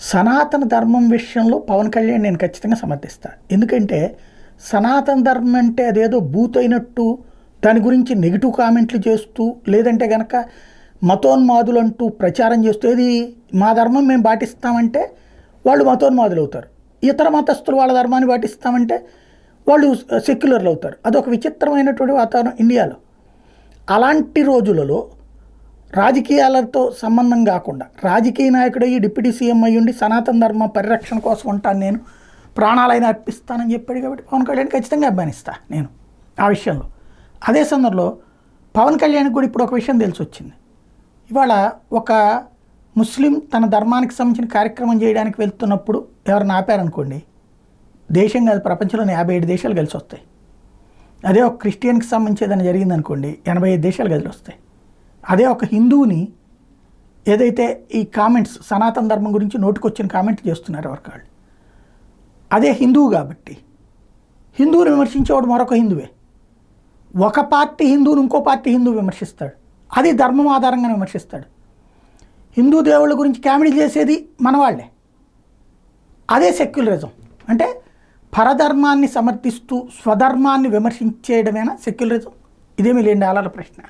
సనాతన ధర్మం విషయంలో పవన్ కళ్యాణ్ నేను ఖచ్చితంగా సమర్థిస్తాను. ఎందుకంటే సనాతన ధర్మం అంటే అదేదో బూత్ అయినట్టు దాని గురించి నెగిటివ్ కామెంట్లు చేస్తూ, లేదంటే కనుక మతోన్మాదులు అంటూ ప్రచారం చేస్తూ, ఏది మా ధర్మం మేము పాటిస్తామంటే వాళ్ళు మతోన్మాదులు అవుతారు, ఇతర మతస్థులు వాళ్ళ ధర్మాన్ని పాటిస్తామంటే వాళ్ళు సెక్యులర్లు అవుతారు. అదొక విచిత్రమైనటువంటి వాతావరణం ఇండియాలో. అలాంటి రోజులలో రాజకీయాలతో సంబంధం కాకుండా రాజకీయ నాయకుడు ఈ డిప్యూటీ సీఎం అయ్యుండి సనాతన ధర్మ పరిరక్షణ కోసం ఉంటాను, నేను ప్రాణాలైనా అర్పిస్తానని చెప్పాడు. కాబట్టి పవన్ కళ్యాణ్ ఖచ్చితంగా అభిమానిస్తాను నేను ఆ విషయంలో. అదే సందర్భంలో పవన్ కళ్యాణ్కి కూడా ఇప్పుడు ఒక విషయం తెలిసి వచ్చింది. ఇవాళ ఒక ముస్లిం తన ధర్మానికి సంబంధించిన కార్యక్రమం చేయడానికి వెళ్తున్నప్పుడు ఎవరిని ఆపారనుకోండి, దేశం కాదు ప్రపంచంలోని 57 దేశాలు కలిసి వస్తాయి. అదే ఒక క్రిస్టియన్కి సంబంధించి ఏదైనా జరిగిందనుకోండి, 85 దేశాలు కలిసి వస్తాయి. అదే ఒక హిందువుని ఏదైతే ఈ కామెంట్స్ సనాతన ధర్మం గురించి నోటుకొచ్చిన కామెంట్ చేస్తున్నారు ఎవరికాళ్ళు, అదే హిందువు కాబట్టి హిందువుని విమర్శించేవాడు మరొక హిందువే. ఒక పార్టీ హిందువుని ఇంకో పార్టీ హిందువు విమర్శిస్తాడు, అది ధర్మం ఆధారంగా విమర్శిస్తాడు. హిందూ దేవుళ్ళ గురించి కామెడీ చేసేది మన వాళ్ళే. అదే సెక్యులరిజం అంటే పరధర్మాన్ని సమర్థిస్తూ స్వధర్మాన్ని విమర్శించేయడమేనా సెక్యులరిజం? ఇదేమీ లేని ఆలాల ప్రశ్న.